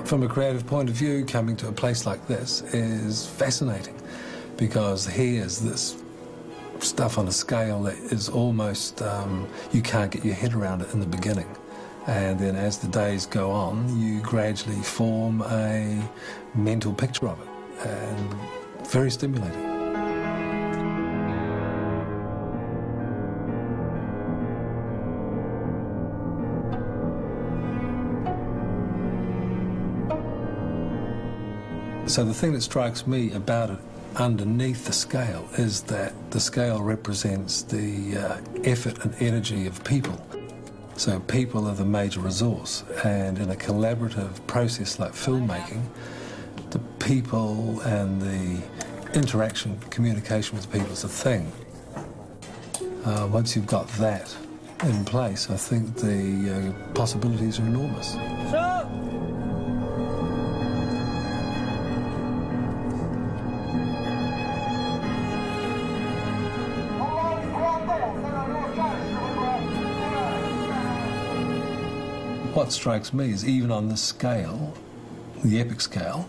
From a creative point of view, coming to a place like this is fascinating, because here's this stuff on a scale that is almost, you can't get your head around it in the beginning. And then as the days go on, you gradually form a mental picture of it, and very stimulating. So the thing that strikes me about it underneath the scale is that the scale represents the effort and energy of people. So people are the major resource, and in a collaborative process like filmmaking, the people and the interaction, communication with people is a thing. Once you've got that in place, I think the possibilities are enormous. What strikes me is even on this scale, the epic scale,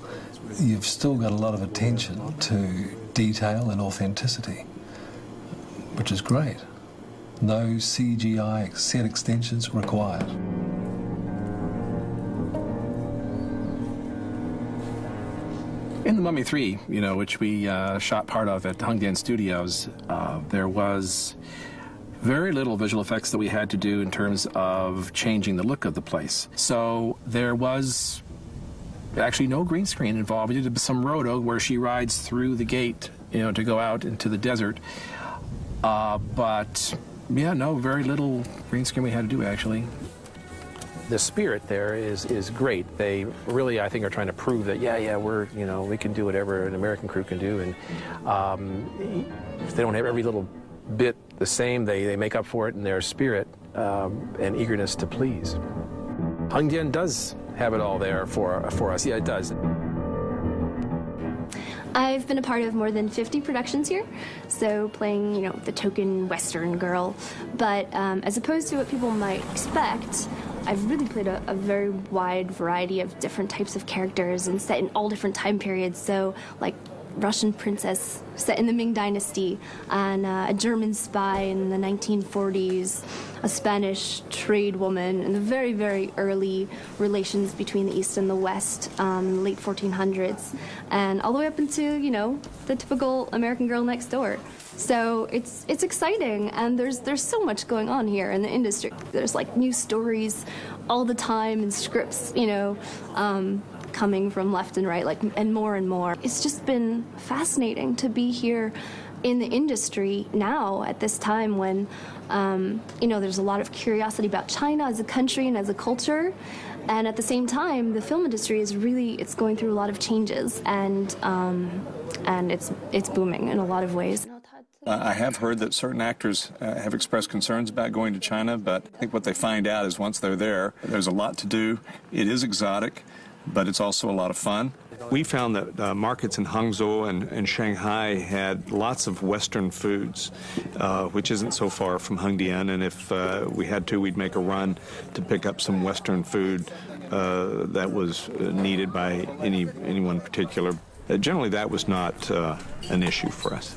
you've still got a lot of attention to detail and authenticity, which is great. No CGI set extensions required. In The Mummy 3, which we shot part of at Hengdian Studios, there was very little visual effects that we had to do in terms of changing the look of the place. So there was actually no green screen involved. We did some roto where she rides through the gate, to go out into the desert. But yeah, no, very little green screen we had to do actually. The spirit there is great. They really, I think, are trying to prove that we can do whatever an American crew can do, and if they don't have every little bit the same, they make up for it in their spirit and eagerness to please. Hengdian does have it all there for us. Yeah, it does. I've been a part of more than 50 productions here, so playing, the token Western girl. But as opposed to what people might expect, I've really played a very wide variety of different types of characters and set in all different time periods. So, like Russian princess set in the Ming Dynasty, and a German spy in the 1940s, a Spanish trade woman in the very, very early relations between the East and the West, late 1400s, and all the way up into, the typical American girl next door. So it's exciting, and there's so much going on here in the industry. There's like new stories all the time and scripts, coming from left and right, and more. It's just been fascinating to be here in the industry now at this time when, there's a lot of curiosity about China as a country and as a culture. And at the same time, the film industry is it's going through a lot of changes, and it's booming in a lot of ways. I have heard that certain actors have expressed concerns about going to China, but I think what they find out is once they're there, there's a lot to do. It is exotic, but it's also a lot of fun. We found that markets in Hangzhou and Shanghai had lots of Western foods, which isn't so far from Hengdian, and if we had to, we'd make a run to pick up some Western food that was needed by anyone particular. Generally, that was not an issue for us.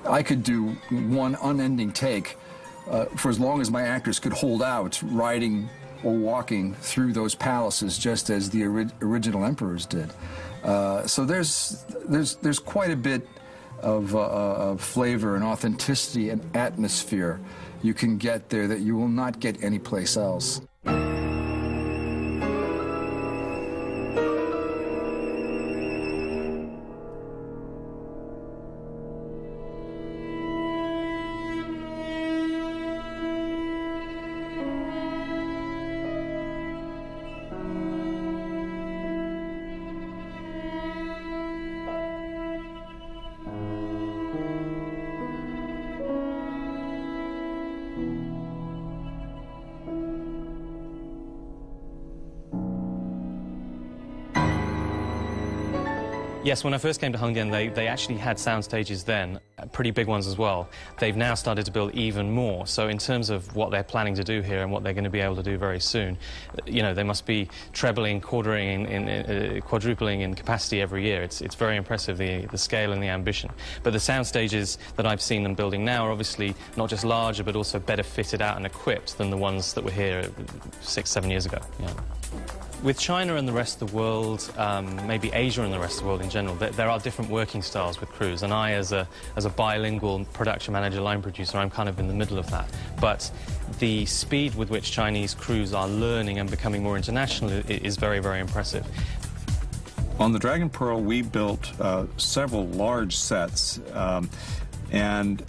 I could do one unending take for as long as my actors could hold out, riding or walking through those palaces, just as the original emperors did. So there's quite a bit of flavor and authenticity and atmosphere you can get there that you will not get anyplace else. Yes, when I first came to Hengdian, they actually had sound stages then, pretty big ones as well. They've now started to build even more. So in terms of what they're planning to do here and what they're going to be able to do very soon, you know, they must be trebling, quadrupling in capacity every year. It's very impressive, the scale and the ambition. But the sound stages that I've seen them building now are obviously not just larger, but also better fitted out and equipped than the ones that were here 6, 7 years ago. Yeah. With China and the rest of the world, maybe Asia and the rest of the world in general, there are different working styles with crews, and I, as a bilingual production manager, line producer, I'm kind of in the middle of that. But the speed with which Chinese crews are learning and becoming more international is very, very impressive. On the Dragon Pearl, we built several large sets, and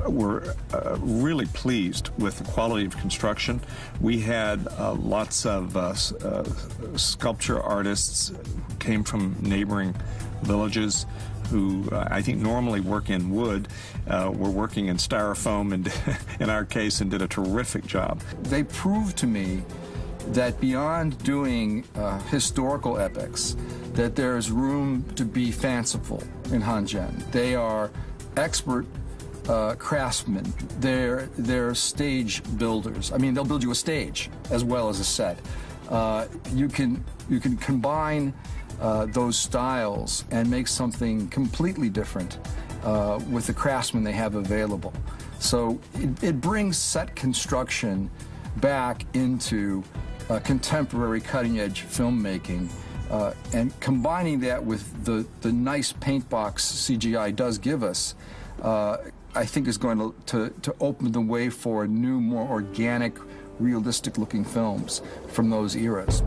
we're really pleased with the quality of construction. We had lots of sculpture artists who came from neighboring villages who I think normally work in wood, were working in styrofoam, and in our case, and did a terrific job. They proved to me that beyond doing historical epics, that there's room to be fanciful in Hengdian. They are expert craftsmen. They're stage builders. I mean, they'll build you a stage as well as a set. You can combine those styles and make something completely different with the craftsmen they have available. So it brings set construction back into contemporary cutting-edge filmmaking, and combining that with the nice paint box CGI does give us, I think is going to open the way for new, more organic, realistic-looking films from those eras.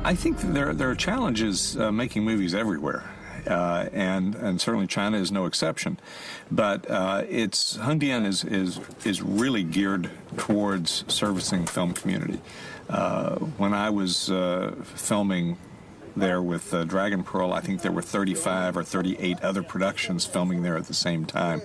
I think there are challenges making movies everywhere, and certainly China is no exception. But Hengdian is really geared towards servicing film community. When I was filming there with Dragon Pearl, I think there were 35 or 38 other productions filming there at the same time.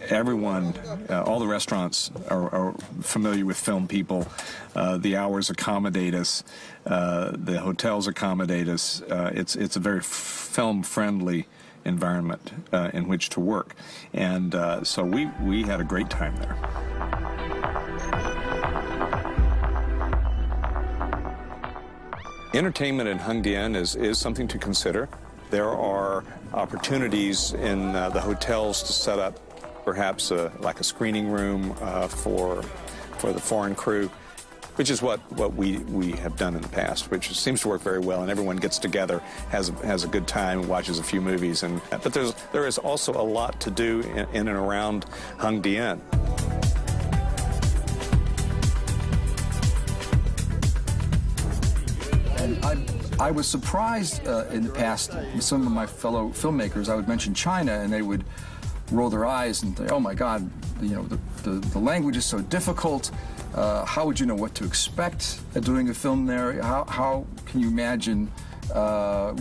Everyone, all the restaurants are familiar with film people. The hours accommodate us. The hotels accommodate us. It's a very film-friendly environment in which to work. And so we had a great time there. Entertainment in Hengdian is something to consider. There are opportunities in the hotels to set up perhaps like a screening room for the foreign crew, which is what we have done in the past, which seems to work very well, and everyone gets together, has a good time, and watches a few movies. But there is also a lot to do in and around Hengdian. I was surprised in the past with some of my fellow filmmakers. I would mention China, and they would roll their eyes and say, "Oh my God, you know, the language is so difficult. how would you know what to expect doing a film there? How can you imagine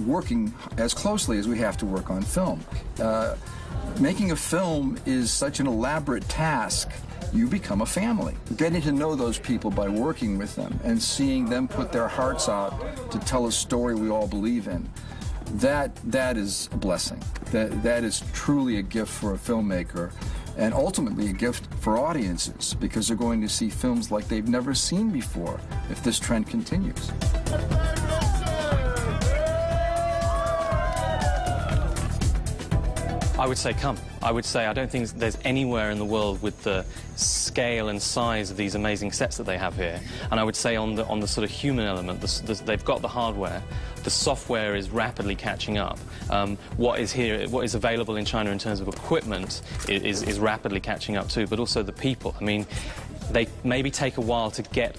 working as closely as we have to work on film? Making a film is such an elaborate task. You become a family. Getting to know those people by working with them and seeing them put their hearts out to tell a story we all believe in, that is a blessing. That is truly a gift for a filmmaker, and ultimately a gift for audiences, because they're going to see films like they've never seen before if this trend continues. I would say come. I would say I don't think there's anywhere in the world with the scale and size of these amazing sets that they have here. And I would say on the sort of human element, they've got the hardware. The software is rapidly catching up. What is available in China in terms of equipment is rapidly catching up too, but also the people. I mean, they maybe take a while to get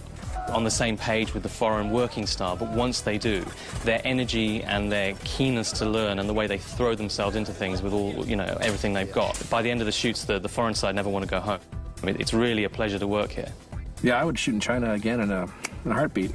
on the same page with the foreign working style, but once they do, their energy and their keenness to learn and the way they throw themselves into things with all, you know, everything they've got, by the end of the shoots, the foreign side never want to go home. I mean, it's really a pleasure to work here. Yeah, I would shoot in China again in a heartbeat.